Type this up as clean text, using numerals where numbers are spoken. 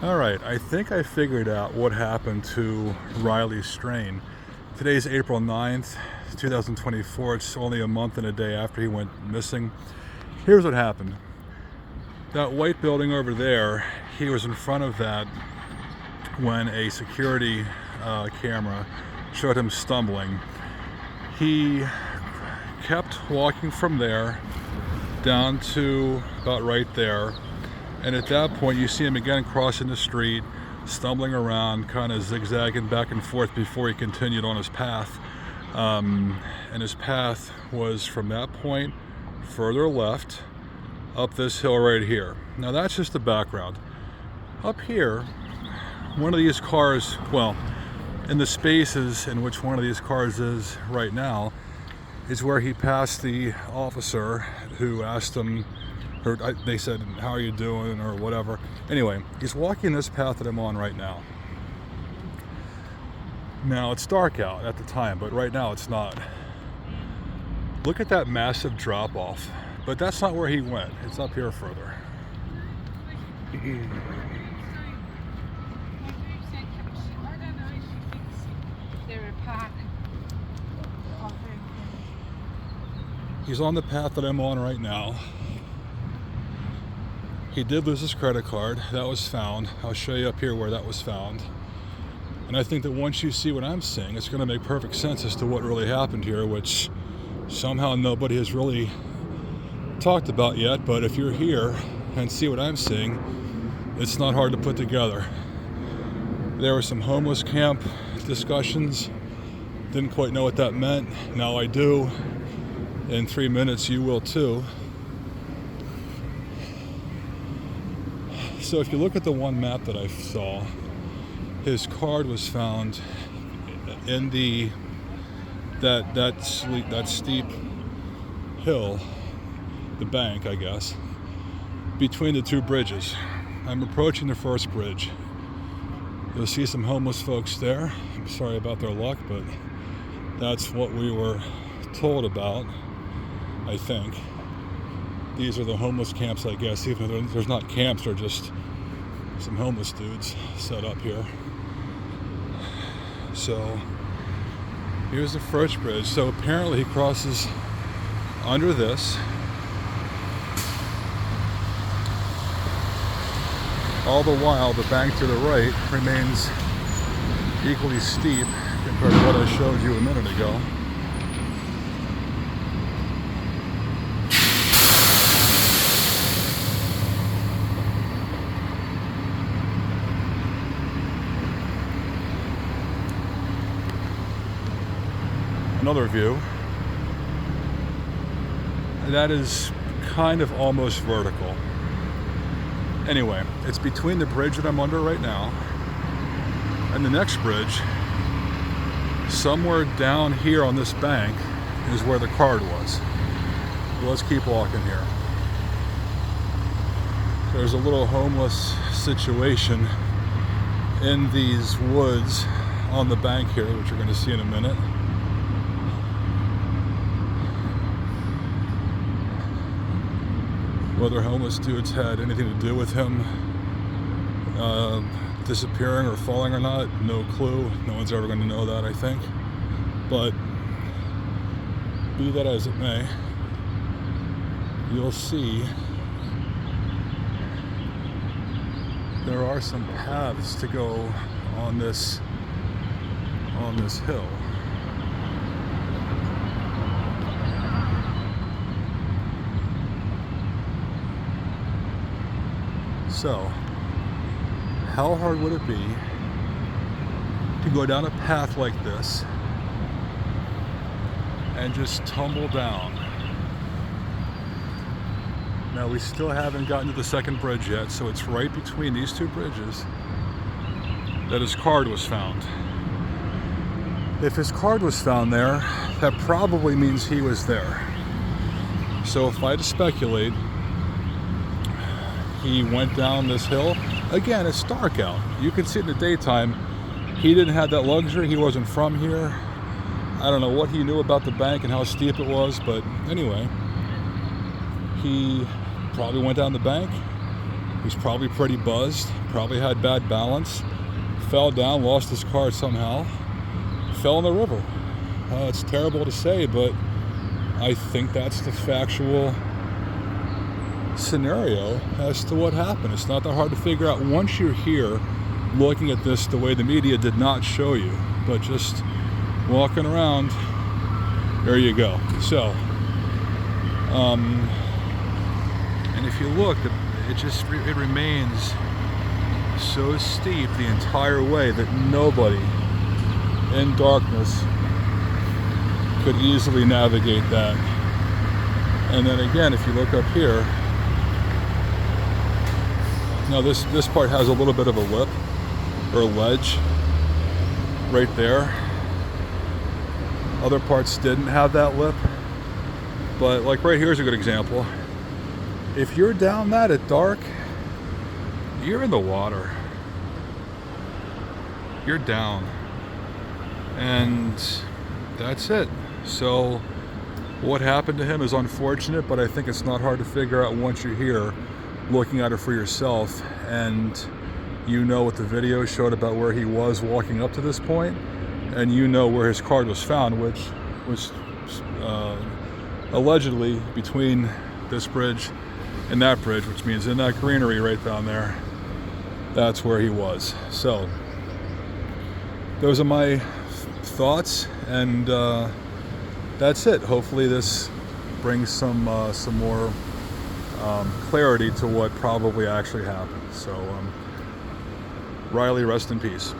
All right, I think I figured out what happened to Riley Strain. Today's April 9th, 2024. It's only a month and a day after he went missing. Here's what happened. That white building over there, he was in front of that when a security camera showed him stumbling. He kept walking from there down to about right there. And at that point, you see him again crossing the street, stumbling around, kind of zigzagging back and forth before he continued on his path. And his path was from that point further left up this hill right here. Now that's just the background. Up here, one of these cars, well, in the spaces in which one of these cars is right now, is where he passed the officer who asked him, or they said, "How are you doing?" or whatever. Anyway, he's walking this path that I'm on right now. Now, it's dark out at the time, but right now it's not. Look at that massive drop off. But that's not where he went. It's up here further. He's on the path that I'm on right now. He did lose his credit card. That was found. I'll show you up here where that was found. And I think that once you see what I'm seeing, it's going to make perfect sense as to what really happened here, which somehow nobody has really talked about yet. But if you're here and see what I'm seeing, it's not hard to put together. There were some homeless camp discussions. Didn't quite know what that meant. Now I do. In 3 minutes, you will too. So if you look at the one map that I saw, his card was found in that steep hill, the bank, I guess, between the two bridges. I'm approaching the first bridge. You'll see some homeless folks there. I'm sorry about their luck, but that's what we were told about, I think. These are the homeless camps, I guess. Even though there's not camps, they're just some homeless dudes set up here. So here's the first bridge. So apparently he crosses under this. All the while, the bank to the right remains equally steep compared to what I showed you a minute ago. Another view that is kind of almost vertical. Anyway, it's between the bridge that I'm under right now and the next bridge. Somewhere down here on this bank is where the card was. Let's keep walking here. There's a little homeless situation in these woods on the bank here, which you're going to see in a minute. Whether homeless dudes had anything to do with him disappearing or falling or not, no clue. No one's ever going to know that, I think. But be that as it may, you'll see there are some paths to go on this hill. So, how hard would it be to go down a path like this and just tumble down? Now, we still haven't gotten to the second bridge yet, so it's right between these two bridges that his card was found. If his card was found there, that probably means he was there. So if I had to speculate, he went down this hill. Again, it's dark out. You can see it in the daytime. He didn't have that luxury. He wasn't from here. I don't know what he knew about the bank and how steep it was, but anyway, he probably went down the bank, was probably pretty buzzed, probably had bad balance, fell down, lost his car somehow, fell in the river. It's terrible to say, but I think that's the factual scenario as to what happened. It's not that hard to figure out once you're here looking at this the way the media did not show you, but just walking around, there you go. So, and if you look, it remains so steep the entire way that nobody in darkness could easily navigate that. And then again, if you look up here, now this part has a little bit of a lip or a ledge right there. Other parts didn't have that lip, but like right here is a good example. If you're down that at dark, you're in the water. You're down. And that's it. So what happened to him is unfortunate, but I think it's not hard to figure out once you're here looking at it for yourself, and you know what the video showed about where he was walking up to this point, and you know where his car was found, which was allegedly between this bridge and that bridge, which means in that greenery right down there, that's where he was. So those are my thoughts, and that's it. Hopefully this brings some more clarity to what probably actually happened. So Riley, rest in peace.